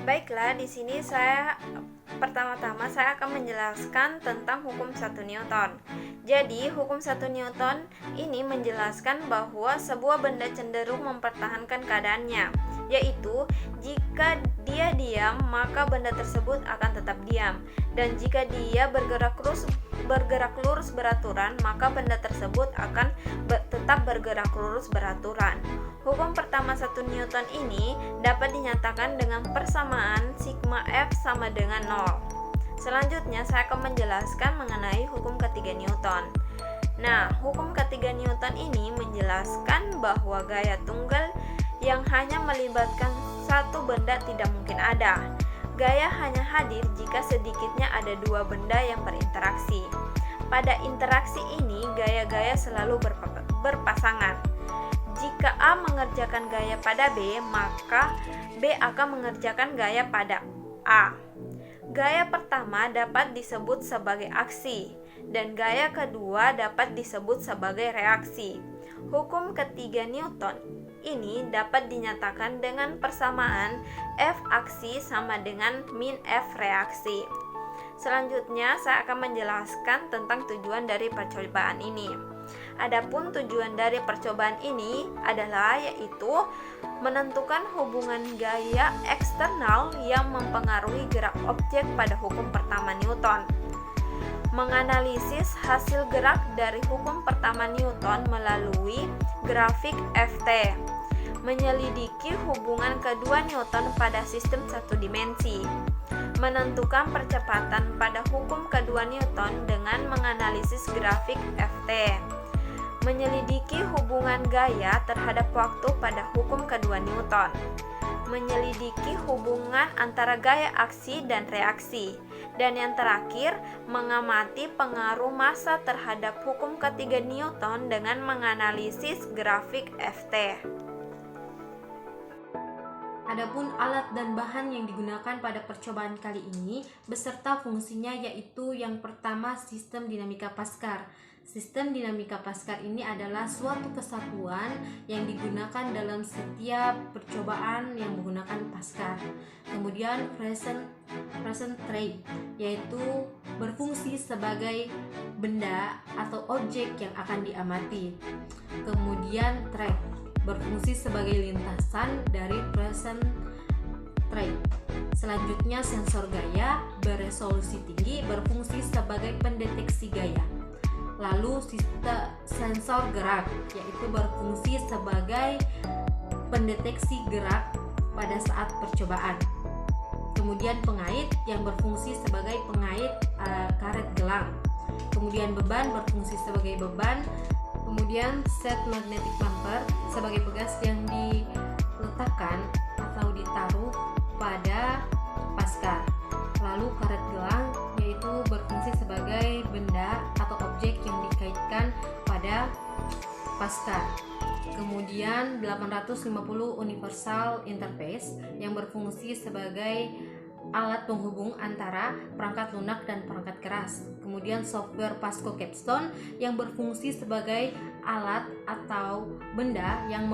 Baiklah, di sini pertama-tama saya akan menjelaskan tentang hukum 1 Newton. Jadi, hukum 1 Newton ini menjelaskan bahwa sebuah benda cenderung mempertahankan keadaannya, yaitu jika dia diam, maka benda tersebut akan tetap diam, dan jika dia bergerak lurus beraturan, maka benda tersebut akan tetap bergerak lurus beraturan. Hukum pertama 1 Newton ini dapat dinyatakan dengan persamaan sigma F sama dengan 0. Selanjutnya saya akan menjelaskan mengenai hukum ketiga Newton. Nah, hukum ketiga Newton ini menjelaskan bahwa gaya tunggal yang hanya melibatkan satu benda tidak mungkin ada. Gaya hanya hadir jika sedikitnya ada dua benda yang berinteraksi. Pada interaksi ini, gaya-gaya selalu berpasangan. Jika A mengerjakan gaya pada B, maka B akan mengerjakan gaya pada A. Gaya pertama dapat disebut sebagai aksi, dan gaya kedua dapat disebut sebagai reaksi. Hukum ketiga Newton ini dapat dinyatakan dengan persamaan F aksi sama dengan min F reaksi. Selanjutnya, saya akan menjelaskan tentang tujuan dari percobaan ini. Adapun tujuan dari percobaan ini adalah yaitu menentukan hubungan gaya eksternal yang mempengaruhi gerak objek pada hukum pertama Newton. Menganalisis hasil gerak dari hukum pertama Newton melalui grafik FT. Menyelidiki hubungan kedua Newton pada sistem satu dimensi. Menentukan percepatan pada hukum kedua Newton dengan menganalisis grafik FT. Menyelidiki hubungan gaya terhadap waktu pada hukum kedua Newton. Menyelidiki hubungan antara gaya aksi dan reaksi. Dan yang terakhir, mengamati pengaruh massa terhadap hukum ketiga Newton dengan menganalisis grafik FT. Adapun alat dan bahan yang digunakan pada percobaan kali ini beserta fungsinya, yaitu yang pertama sistem dinamika Pascal. Sistem dinamika Pascal ini adalah suatu kesatuan yang digunakan dalam setiap percobaan yang menggunakan Pascal. Kemudian present trait, yaitu berfungsi sebagai benda atau objek yang akan diamati. Kemudian trait, berfungsi sebagai lintasan dari present trait. Selanjutnya sensor gaya beresolusi tinggi, berfungsi sebagai pendeteksi gaya. Lalu sistem sensor gerak, yaitu berfungsi sebagai pendeteksi gerak pada saat percobaan. Kemudian pengait yang berfungsi sebagai pengait karet gelang. Kemudian beban berfungsi sebagai beban. Kemudian set magnetic bumper sebagai pegas yang diletakkan atau ditaruh pada Pascal. Lalu karet gelang yaitu berfungsi sebagai benda atau objek yang dikaitkan pada Pascal. Kemudian 850 universal interface yang berfungsi sebagai alat penghubung antara perangkat lunak dan perangkat keras. Kemudian software Pascal Capstone yang berfungsi sebagai alat atau benda yang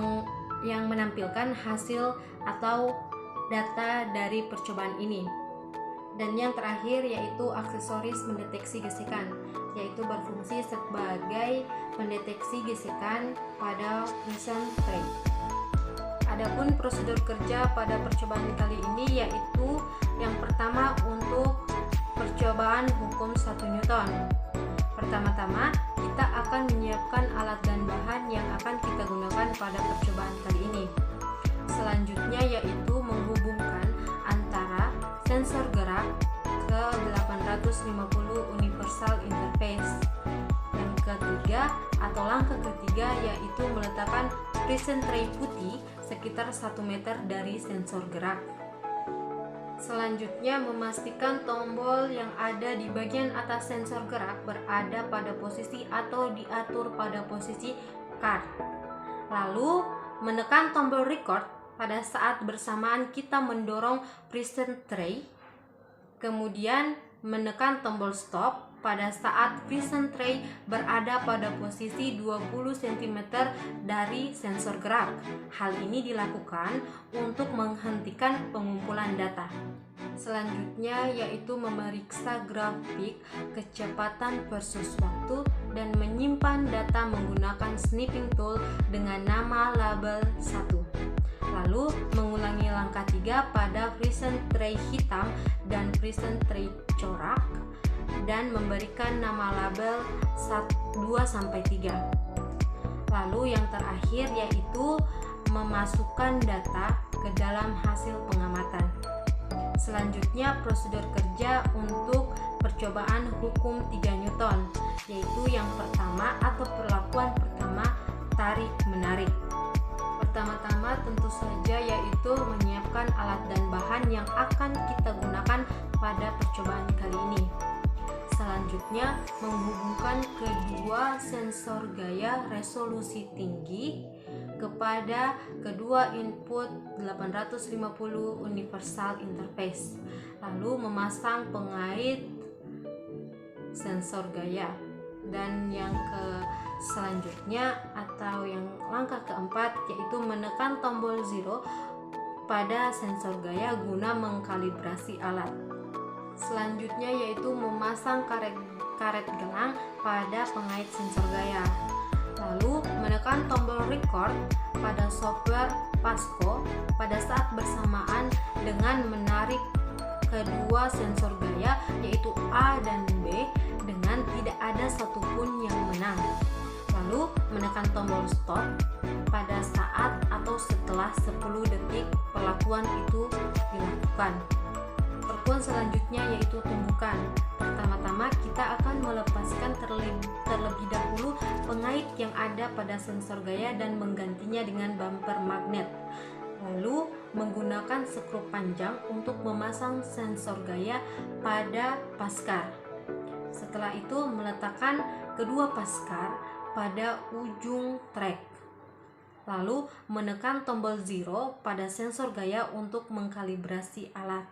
menampilkan hasil atau data dari percobaan ini. Dan yang terakhir yaitu aksesoris mendeteksi gesekan, yaitu berfungsi sebagai pendeteksi gesekan pada present trait. Adapun prosedur kerja pada percobaan kali ini yaitu yang pertama untuk percobaan hukum 1 Newton. Pertama-tama kita akan menyiapkan alat dan bahan yang akan kita gunakan pada percobaan kali ini. Selanjutnya yaitu menghubungkan antara sensor gerak ke 850 universal interface. Yang ketiga atau langkah ketiga yaitu meletakkan present trait putih sekitar 1 meter dari sensor gerak. Selanjutnya memastikan tombol yang ada di bagian atas sensor gerak berada pada posisi atau diatur pada posisi card. Lalu menekan tombol record pada saat bersamaan kita mendorong present trait. Kemudian menekan tombol stop pada saat fricction tray berada pada posisi 20 cm dari sensor gerak. Hal ini dilakukan untuk menghentikan pengumpulan data. Selanjutnya yaitu memeriksa grafik kecepatan versus waktu dan menyimpan data menggunakan snipping tool dengan nama label 1. Lalu mengulangi langkah 3 pada fricction tray hitam dan fricction tray corak dan memberikan nama label 2-3. Lalu yang terakhir yaitu memasukkan data ke dalam hasil pengamatan. Selanjutnya prosedur kerja untuk percobaan hukum 3 Newton, yaitu yang pertama atau perlakuan pertama tarik-menarik. Pertama-tama tentu saja yaitu menyiapkan alat dan bahan yang akan kita gunakan pada percobaan kali ini. Selanjutnya menghubungkan kedua sensor gaya resolusi tinggi kepada kedua input 850 universal interface, lalu memasang pengait sensor gaya. Dan yang selanjutnya atau yang langkah keempat yaitu menekan tombol 0 pada sensor gaya guna mengkalibrasi alat. Selanjutnya yaitu memasang karet gelang pada pengait sensor gaya. Lalu menekan tombol record pada software Pasco pada saat bersamaan dengan menarik kedua sensor gaya yaitu A dan B dengan tidak ada satupun yang menang. Lalu menekan tombol stop pada saat atau setelah 10 detik perlakuan itu dilakukan. Perlakuan selanjutnya yaitu tumbukan. Pertama-tama kita akan melepaskan terlebih dahulu pengait yang ada pada sensor gaya dan menggantinya dengan bumper magnet. Lalu menggunakan skrup panjang untuk memasang sensor gaya pada paskar. Setelah itu meletakkan kedua paskar pada ujung track. Lalu menekan tombol 0 pada sensor gaya untuk mengkalibrasi alat.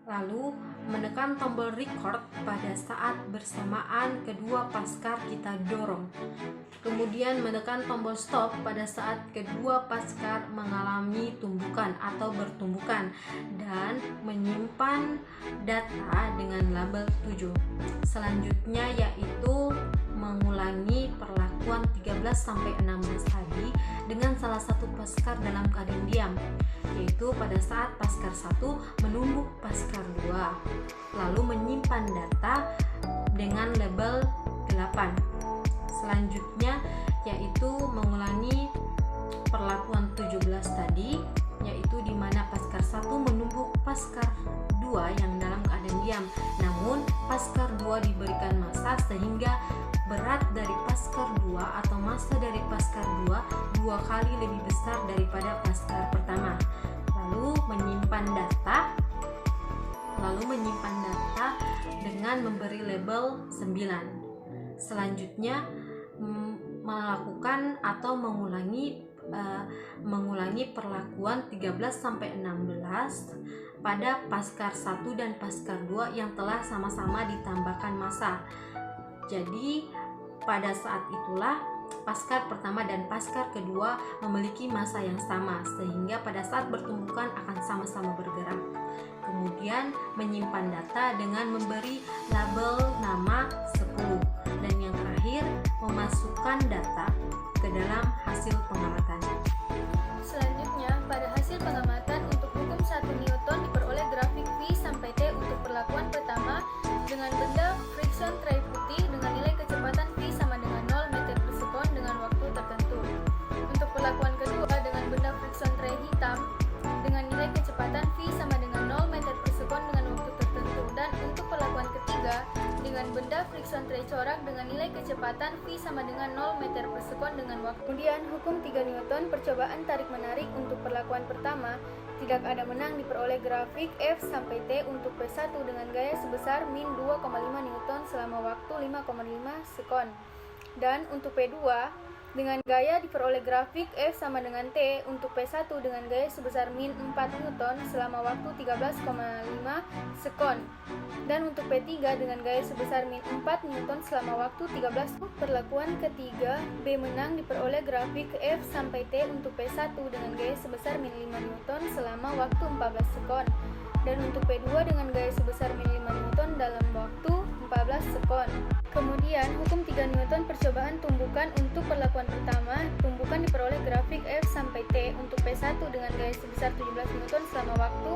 Lalu menekan tombol record pada saat bersamaan kedua paskar kita dorong. Kemudian menekan tombol stop pada saat kedua paskar mengalami tumbukan atau bertumbukan dan menyimpan data dengan label 7. Selanjutnya yaitu mengulangi perlakuan 13-16 tadi dengan salah satu paskar dalam keadaan diam, yaitu pada saat paskar 1 menumbuk paskar 2, lalu menyimpan data dengan label 8. Selanjutnya yaitu mengulangi perlakuan 17 tadi, yaitu di mana paskar 1 menumbuk paskar 2 yang dalam keadaan diam, namun paskar 2 diberikan massa sehingga berat dari paskar 2 atau massa dari paskar 2 2 kali lebih besar daripada paskar pertama. Lalu menyimpan data dengan memberi label 9. Selanjutnya melakukan atau mengulangi perlakuan 13-16 pada paskar 1 dan paskar 2 yang telah sama-sama ditambahkan massa. Jadi pada saat itulah paskar pertama dan paskar kedua memiliki massa yang sama sehingga pada saat bertumbukan akan sama-sama bergerak. Kemudian menyimpan data dengan memberi label nama 10. Dan yang terakhir memasukkan data ke dalam hasil pengamatan. Selanjutnya, pada hasil pengamatan untuk hukum 1 Newton diperoleh grafik V sampai T untuk perlakuan pertama dengan benda friction tray putih dengan nilai kecepatan V sama dengan 0 meter per sekon dengan waktu tertentu. Untuk perlakuan kedua dengan benda friction tray hitam dengan nilai kecepatan V sama dengan 0 meter per sekon dengan waktu tertentu. Dan untuk perlakuan ketiga dengan benda friction tray corak dengan nilai kecepatan V sama dengan 0 meter per sekon dengan waktu. Kemudian hukum 3 Newton percobaan tarik-menarik untuk perlakuan pertama tidak ada menang diperoleh grafik F sampai T untuk P1 dengan gaya sebesar min 2,5 Newton selama waktu 5,5 sekon. Dan untuk P2 dengan gaya diperoleh grafik F sama dengan T untuk P1 dengan gaya sebesar min 4 Newton selama waktu 13,5 sekon. Dan untuk P3 dengan gaya sebesar min 4 Newton selama waktu 13. Perlakuan ketiga, B menang diperoleh grafik F sampai T untuk P1 dengan gaya sebesar min 5 Newton selama waktu 14 sekon. Dan untuk P2 dengan gaya sebesar min 5 Newton dalam waktu 14 sekon. Kemudian, hukum 3 Newton percobaan tumbukan untuk perlakuan pertama, tumbukan diperoleh grafik F sampai T untuk P1 dengan gaya sebesar 17 Newton selama waktu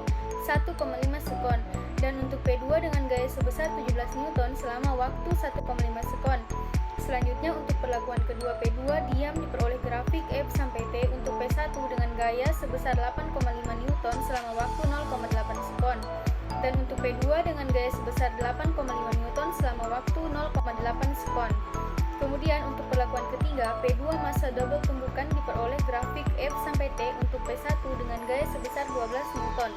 1,5 sekon. Dan untuk P2 dengan gaya sebesar 17 Newton selama waktu 1,5 sekon. Selanjutnya, untuk perlakuan kedua P2 diam diperoleh grafik F sampai T untuk P1 dengan gaya sebesar 8,5 Newton selama waktu 0,8 sekon. Dan untuk P2 dengan gaya sebesar 8,5 Newton selama waktu 0,8 sekon. Kemudian untuk perlakuan ketiga, P2 massa double tumbukan diperoleh grafik F sampai T untuk P1 dengan gaya sebesar 12 Newton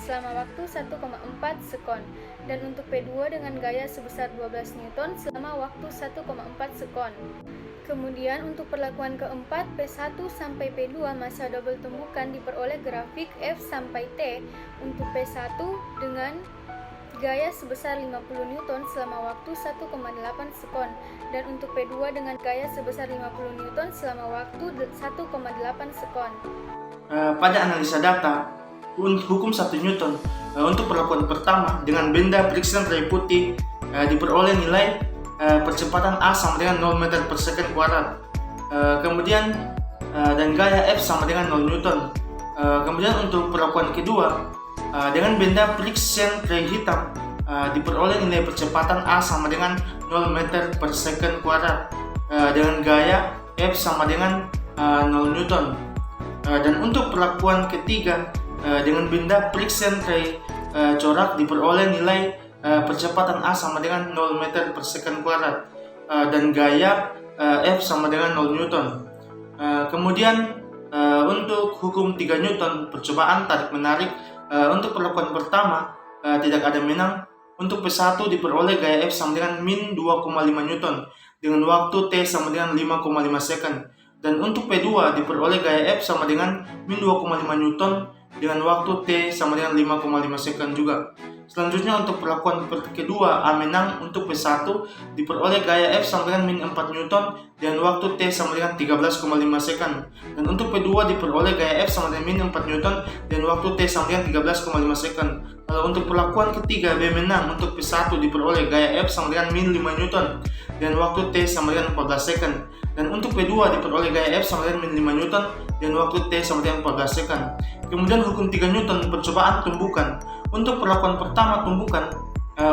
selama waktu 1,4 sekon. Dan untuk P2 dengan gaya sebesar 12 Newton selama waktu 1,4 sekon. Kemudian untuk perlakuan keempat, P1 sampai P2 massa double tumbukan diperoleh grafik F sampai T untuk P1 dengan gaya sebesar 50 Newton selama waktu 1,8 sekon. Dan untuk P2 dengan gaya sebesar 50 Newton selama waktu 1,8 sekon. Pada analisa data, hukum 1 Newton untuk perlakuan pertama dengan benda friksion ray putih diperoleh nilai percepatan A sama dengan 0 meter per second kuadrat. Kemudian dan gaya F sama dengan 0 Newton. Kemudian untuk perlakuan kedua dengan benda friksion ray hitam diperoleh nilai percepatan A sama dengan 0 meter per second kuadrat dengan gaya F sama dengan 0 Newton. Dan untuk perlakuan ketiga dengan benda friksion ray corak diperoleh nilai percepatan A sama dengan 0 meter per second kuadrat dan gaya F sama dengan 0 Newton. Kemudian untuk hukum 3 Newton percobaan tarik menarik untuk perlakuan pertama tidak ada menang. Untuk P1 diperoleh gaya F sama dengan min 2,5 Newton dengan waktu T sama dengan 5,5 second. Dan untuk P2 diperoleh gaya F sama dengan min 2,5 Newton dengan waktu T sama dengan 5,5 second juga. Selanjutnya untuk perlakuan kedua, A menang. Untuk P1 diperoleh gaya F sama dengan min 4 Newton dengan waktu T sama dengan 13,5 second. Dan untuk P2 diperoleh gaya F sama dengan min 4 Newton dengan waktu T sama dengan 13,5 second. Lalu untuk perlakuan ketiga, B menang. Untuk P1 diperoleh gaya F sama dengan min 5 Newton dengan waktu T sama dengan 14 second. Dan untuk P2 diperoleh gaya F sama dengan min 5 Newton dengan waktu T sama dengan 14 second. Kemudian hukum 3 Newton percobaan tumbukan. Untuk perlakuan pertama tumbukan,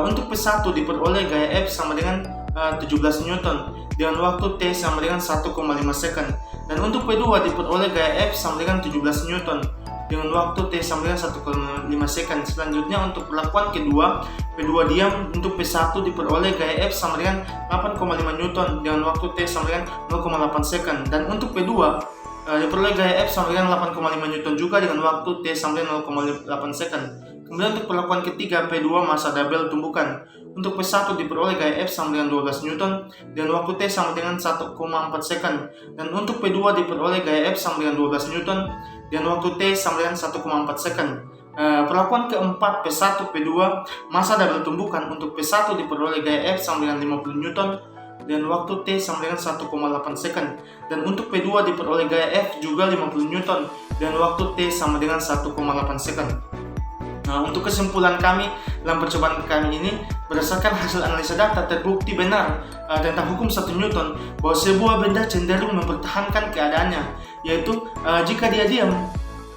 untuk P1 diperoleh gaya F sama dengan 17 Newton dengan waktu T sama dengan 1,5 second. Dan untuk P2 diperoleh gaya F sama dengan 17 Newton dengan waktu T sama dengan 1,5 second. Selanjutnya untuk perlakuan kedua, P2 diam. Untuk P1 diperoleh gaya F sama dengan 8,5 Newton dengan waktu T sama dengan 0,8 second. Dan untuk P2 diperoleh gaya F sama dengan 8,5 Newton juga dengan waktu T sama dengan 0,8 second. Kemudian untuk perlakuan ketiga, P2 massa double tumbukan. Untuk P1 diperoleh gaya F sama dengan 12 Newton dan waktu T sama dengan 1,4 second. Dan untuk P2 diperoleh gaya F sama dengan 12 Newton dan waktu T sama dengan 1,4 second. Perlakuan keempat, P1 P2 massa double tumbukan. Untuk P1 diperoleh gaya F sama dengan 50 Newton dan waktu T sama dengan 1,8 second. Dan untuk P2 diperoleh gaya F juga 50 Newton dan waktu T sama dengan 1,8 second. Nah, untuk kesimpulan kami dalam percobaan kami ini, berdasarkan hasil analisa data terbukti benar tentang hukum 1 Newton bahwa sebuah benda cenderung mempertahankan keadaannya, yaitu jika dia diam,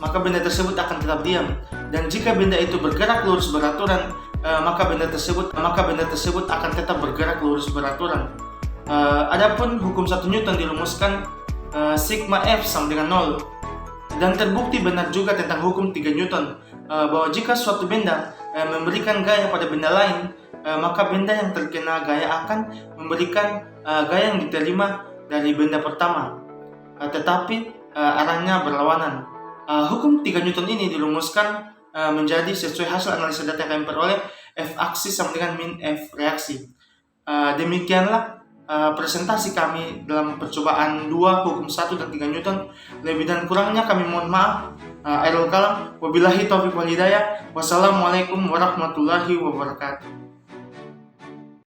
maka benda tersebut akan tetap diam, dan jika benda itu bergerak lurus beraturan, maka benda tersebut akan tetap bergerak lurus beraturan. Adapun hukum 1 Newton dirumuskan sigma F sama dengan 0, dan terbukti benar juga tentang hukum 3 Newton bahwa jika suatu benda memberikan gaya pada benda lain, maka benda yang terkena gaya akan memberikan gaya yang diterima dari benda pertama, tetapi arahnya berlawanan. Hukum 3 Newton ini dirumuskan menjadi sesuai hasil analisa data yang kami peroleh, F aksi sama dengan min F reaksi. Demikianlah presentasi kami dalam percobaan 2 hukum 1 dan 3 Newton. Lebih dan kurangnya kami mohon maaf. Akhirul kalam, wabillahi taufiq wal hidayah. Wassalamualaikum warahmatullahi wabarakatuh.